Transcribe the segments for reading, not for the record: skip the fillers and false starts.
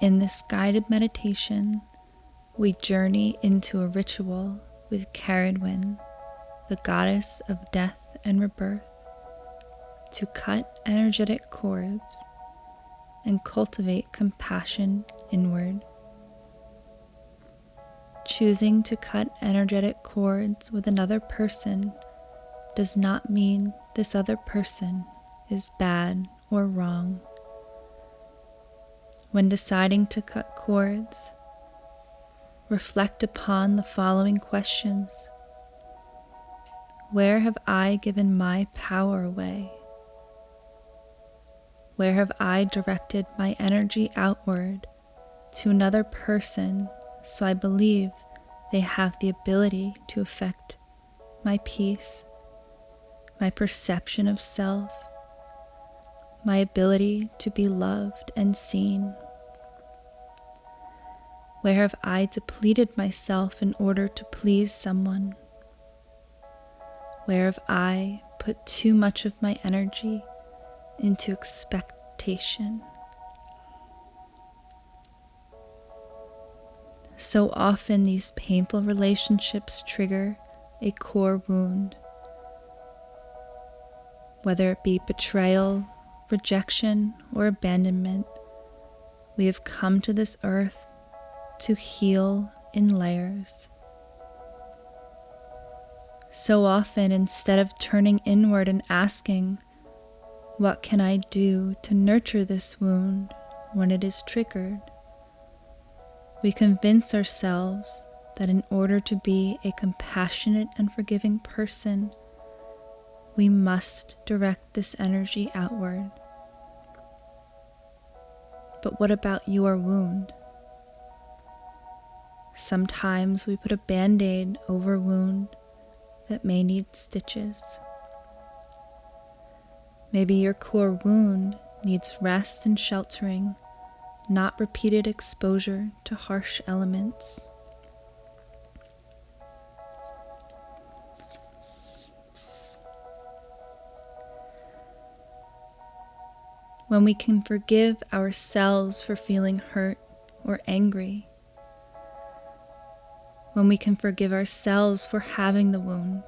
In this guided meditation, we journey into a ritual with Cerridwen, the goddess of death and rebirth, to cut energetic cords and cultivate compassion inward. Choosing to cut energetic cords with another person does not mean this other person is bad or wrong. When deciding to cut cords, reflect upon the following questions. Where have I given my power away? Where have I directed my energy outward to another person so I believe they have the ability to affect my peace, my perception of self, my ability to be loved and seen? Where have I depleted myself in order to please someone? Where have I put too much of my energy into expectation? So often these painful relationships trigger a core wound, whether it be betrayal, rejection, or abandonment. We have come to this earth to heal in layers. So often, instead of turning inward and asking, what can I do to nurture this wound when it is triggered, we convince ourselves that in order to be a compassionate and forgiving person, we must direct this energy outward. But what about your wound? Sometimes we put a bandaid over a wound that may need stitches. Maybe your core wound needs rest and sheltering, not repeated exposure to harsh elements. When we can forgive ourselves for feeling hurt or angry, when we can forgive ourselves for having the wound,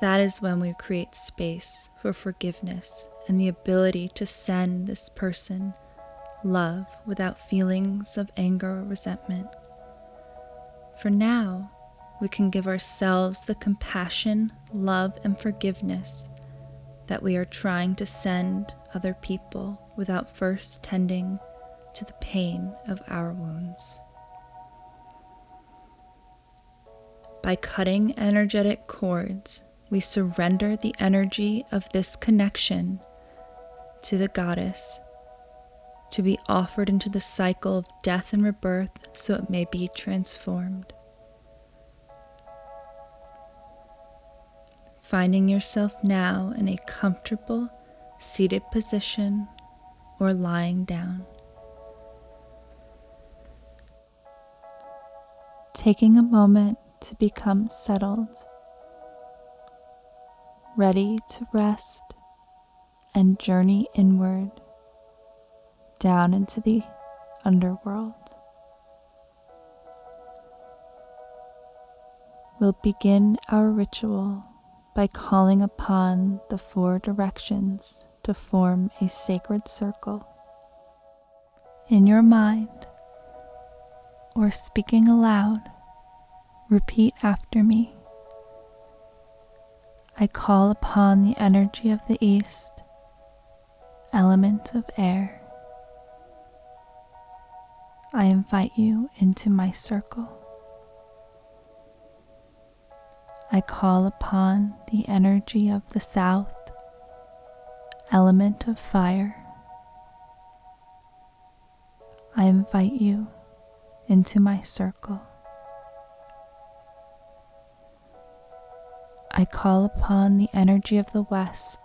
that is when we create space for forgiveness and the ability to send this person love without feelings of anger or resentment. For now, we can give ourselves the compassion, love, and forgiveness that we are trying to send other people without first tending to the pain of our wounds. By cutting energetic cords, we surrender the energy of this connection to the goddess, to be offered into the cycle of death and rebirth so it may be transformed. Finding yourself now in a comfortable, seated position or lying down. Taking a moment to become settled, ready to rest and journey inward, down into the underworld. We'll begin our ritual by calling upon the 4 directions to form a sacred circle. In your mind, or speaking aloud, repeat after me. I call upon the energy of the East, element of air. I invite you into my circle. I call upon the energy of the South, element of fire. I invite you into my circle. I call upon the energy of the West,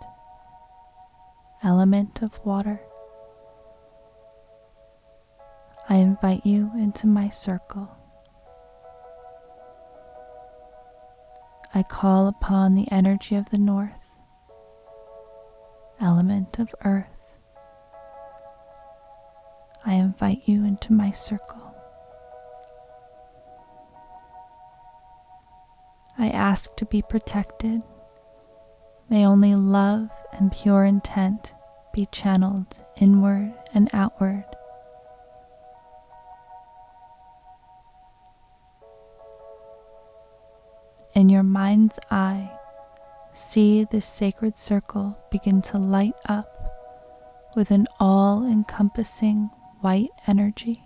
element of water. I invite you into my circle. I call upon the energy of the North, element of earth. I invite you into my circle. I ask to be protected. May only love and pure intent be channeled inward and outward. In your mind's eye, see this sacred circle begin to light up with an all-encompassing white energy.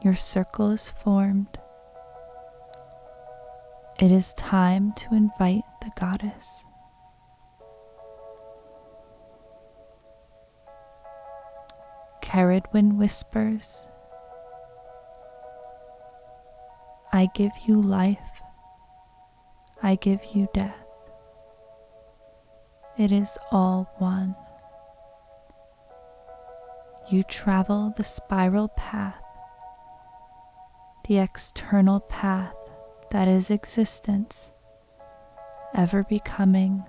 Your circle is formed. It is time to invite the goddess. Cerridwen whispers, I give you life. I give you death. It is all one. You travel the spiral path, the external path that is existence, ever becoming,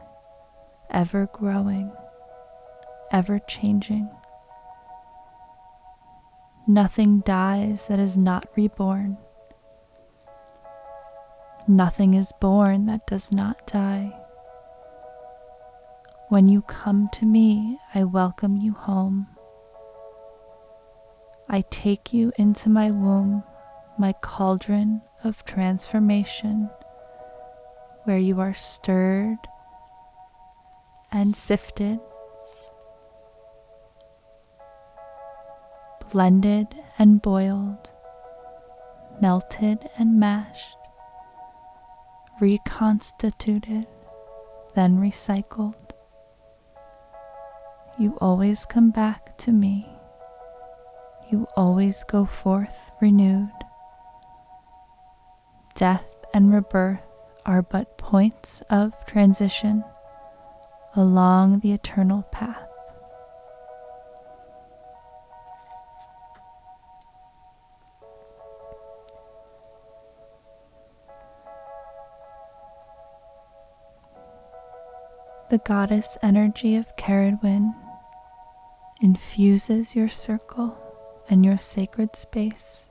ever growing, ever changing. Nothing dies that is not reborn. Nothing is born that does not die. When you come to me, I welcome you home. I take you into my womb, my cauldron of transformation, where you are stirred and sifted, blended and boiled, melted and mashed, reconstituted, then recycled. You always come back to me. You always go forth renewed. Death and rebirth are but points of transition along the eternal path. The goddess energy of Cerridwen infuses your circle and your sacred space,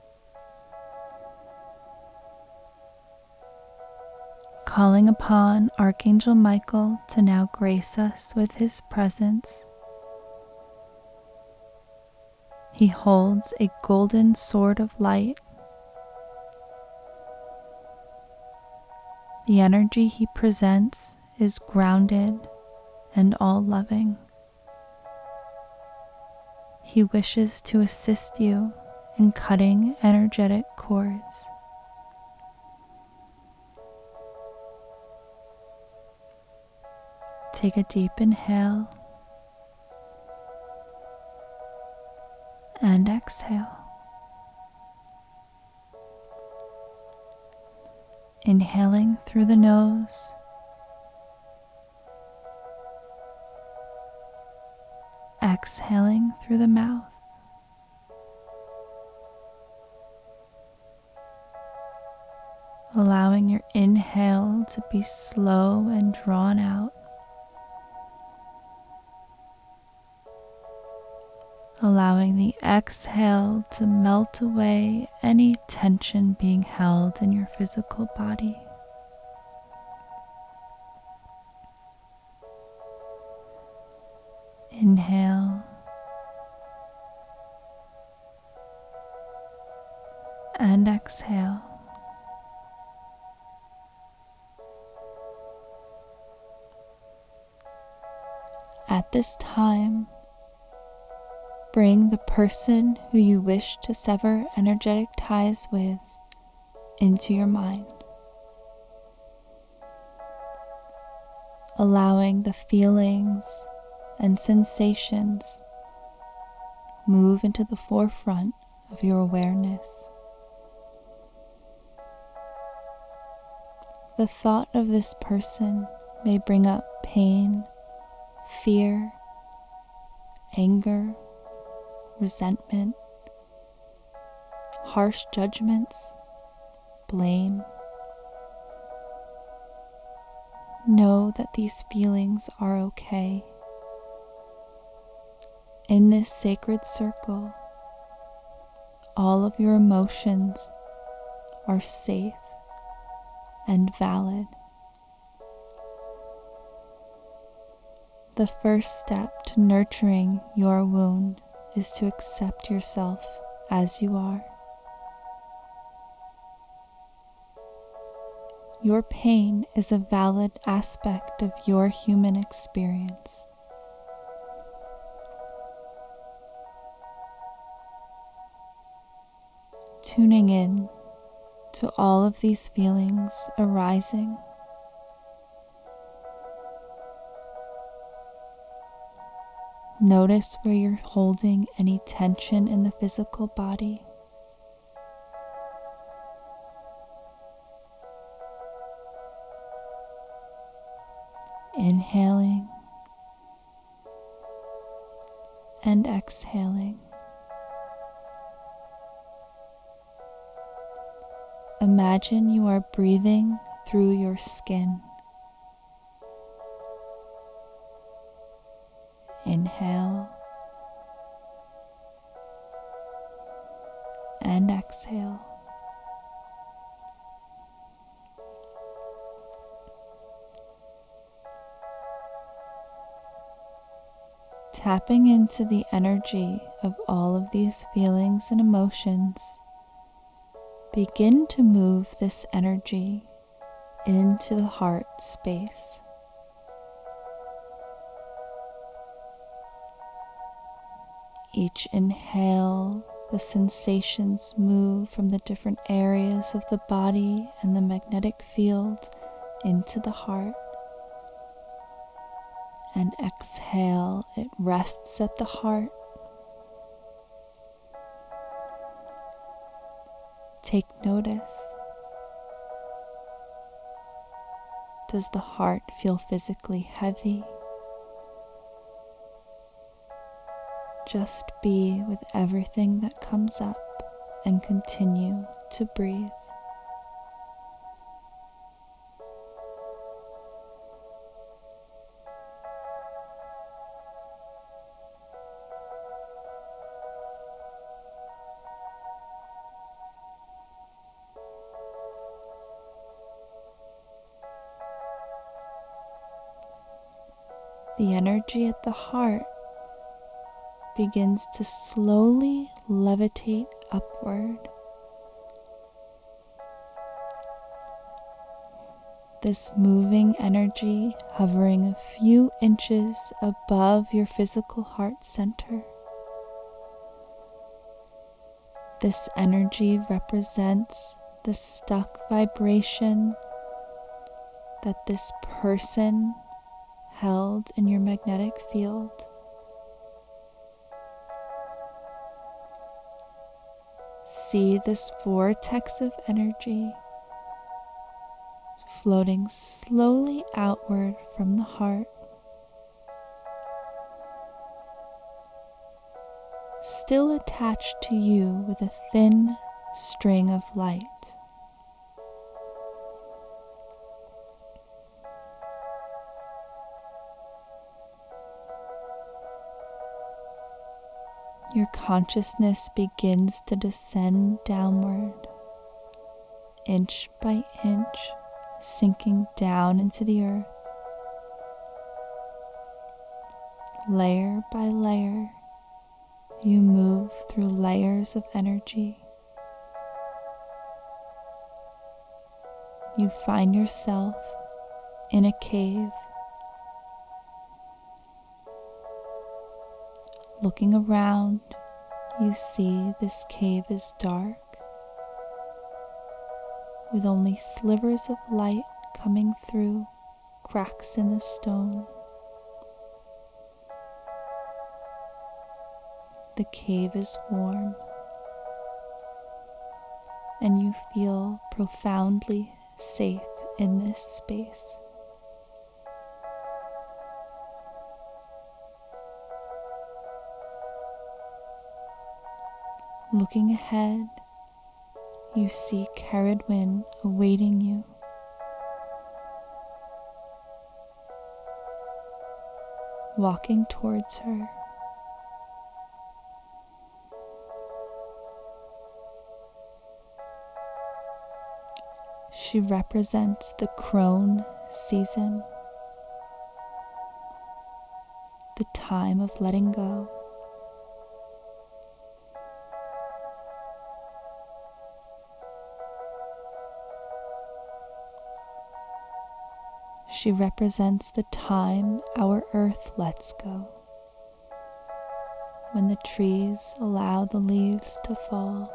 calling upon Archangel Michael to now grace us with his presence. He holds a golden sword of light. The energy he presents is grounded and all-loving. He wishes to assist you in cutting energetic cords. Take a deep inhale and exhale. Inhaling through the nose, exhaling through the mouth. Allowing your inhale to be slow and drawn out. Allowing the exhale to melt away any tension being held in your physical body. Inhale and exhale. At this time, bring the person who you wish to sever energetic ties with into your mind, allowing the feelings and sensations move into the forefront of your awareness. The thought of this person may bring up pain, fear, anger, resentment, harsh judgments, blame. Know that these feelings are okay. In this sacred circle, all of your emotions are safe and valid. The first step to nurturing your wound is to accept yourself as you are. Your pain is a valid aspect of your human experience. Tuning in to all of these feelings arising. Notice where you're holding any tension in the physical body. Inhaling and exhaling. Imagine you are breathing through your skin. Inhale and exhale. Tapping into the energy of all of these feelings and emotions, begin to move this energy into the heart space. Each inhale, the sensations move from the different areas of the body and the magnetic field into the heart. And exhale, it rests at the heart. Take notice. Does the heart feel physically heavy? Just be with everything that comes up and continue to breathe. The energy at the heart begins to slowly levitate upward. This moving energy hovering a few inches above your physical heart center. This energy represents the stuck vibration that this person held in your magnetic field. See this vortex of energy floating slowly outward from the heart, still attached to you with a thin string of light. Your consciousness begins to descend downward, inch by inch, sinking down into the earth. Layer by layer, you move through layers of energy. You find yourself in a cave. Looking around, you see this cave is dark, with only slivers of light coming through cracks in the stone. The cave is warm, and you feel profoundly safe in this space. Looking ahead, you see Cerridwen awaiting you. Walking towards her, She represents the crone season, the time of letting go. She represents the time our earth lets go, when the trees allow the leaves to fall,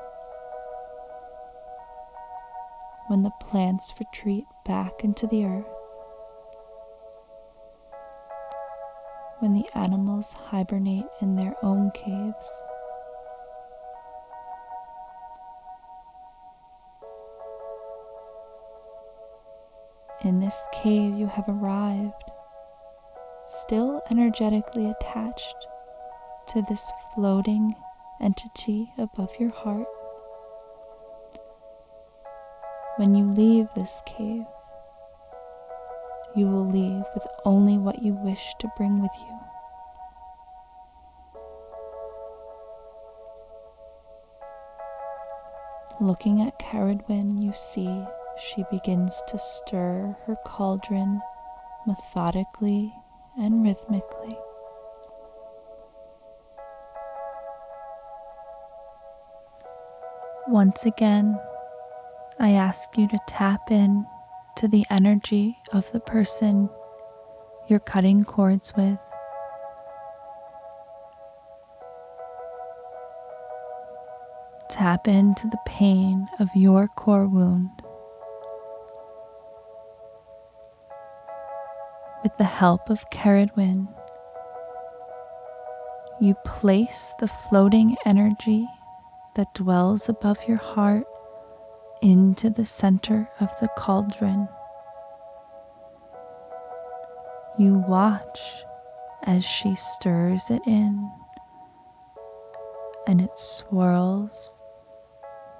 when the plants retreat back into the earth, when the animals hibernate in their own caves. In this cave you have arrived, still energetically attached to this floating entity above your heart. When you leave this cave, you will leave with only what you wish to bring with you. Looking at Cerridwen, you see she begins to stir her cauldron methodically and rhythmically. Once again, I ask you to tap in to the energy of the person you're cutting cords with. Tap into the pain of your core wound. With the help of Cerridwen, you place the floating energy that dwells above your heart into the center of the cauldron. You watch as she stirs it in, and it swirls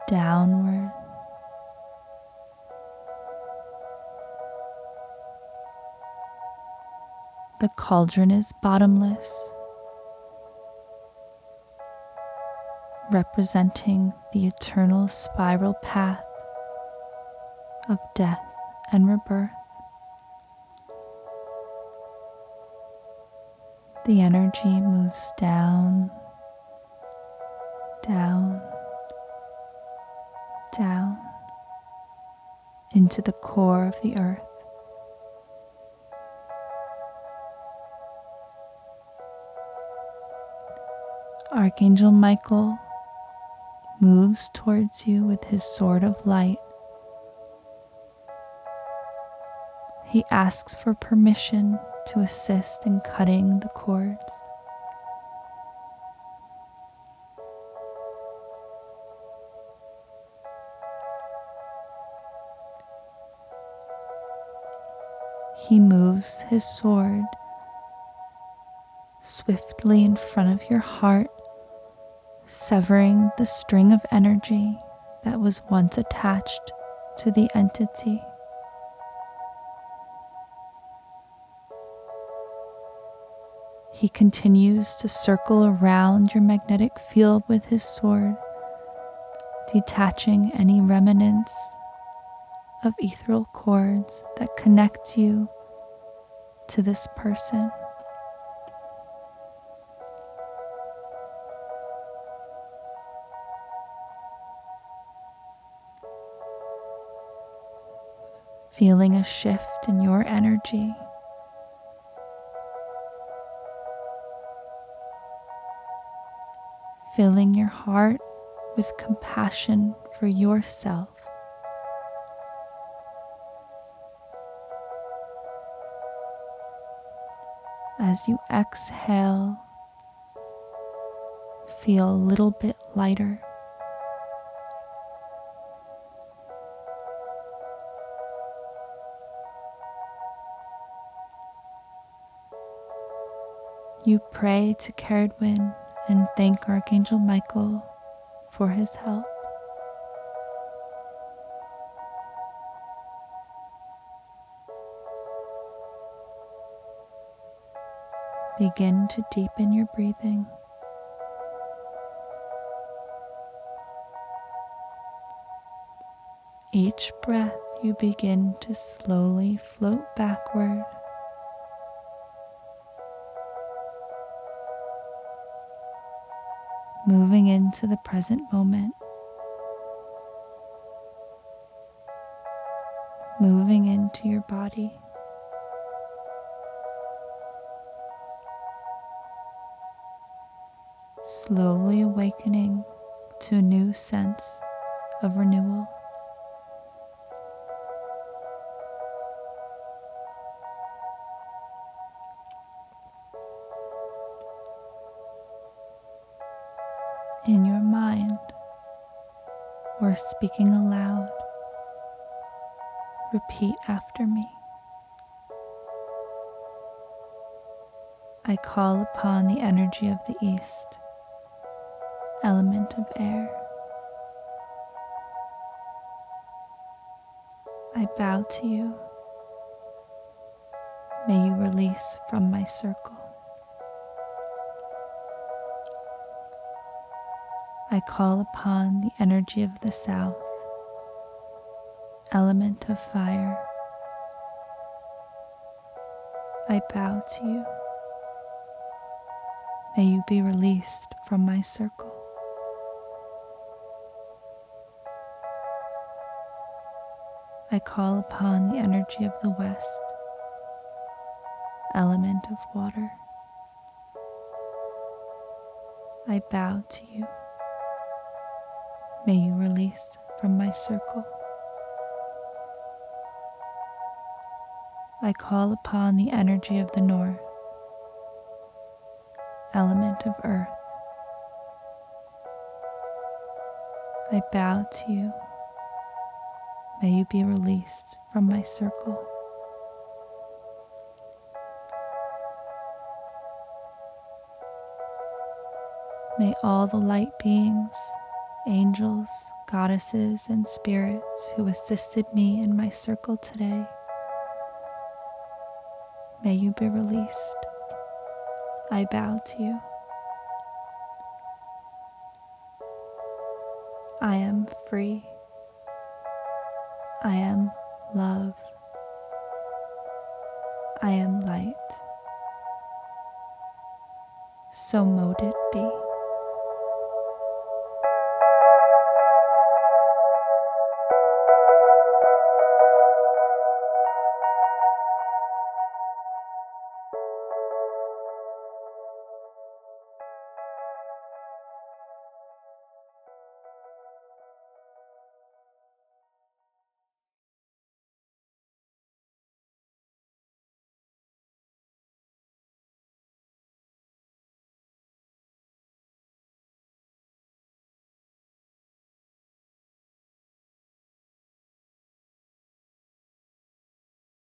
downward. The cauldron is bottomless, representing the eternal spiral path of death and rebirth. The energy moves down, down, down into the core of the earth. Archangel Michael moves towards you with his sword of light. He asks for permission to assist in cutting the cords. He moves his sword swiftly in front of your heart, severing the string of energy that was once attached to the entity. He continues to circle around your magnetic field with his sword, detaching any remnants of ethereal cords that connect you to this person. Feeling a shift in your energy. Filling your heart with compassion for yourself. As you exhale, feel a little bit lighter. You pray to Cerridwen and thank Archangel Michael for his help. Begin to deepen your breathing. Each breath you begin to slowly float backward, moving into the present moment, moving into your body. Slowly awakening to a new sense of renewal. In your mind, or speaking aloud, repeat after me. I call upon the energy of the East, element of air. I bow to you. May you release from my circle. I call upon the energy of the South, element of fire. I bow to you. May you be released from my circle. I call upon the energy of the West, element of water. I bow to you. May you release from my circle. I call upon the energy of the North, element of earth. I bow to you. May you be released from my circle. May all the light beings, angels, goddesses, and spirits who assisted me in my circle today, may you be released. I bow to you. I am free. I am love. I am light. So mote it be.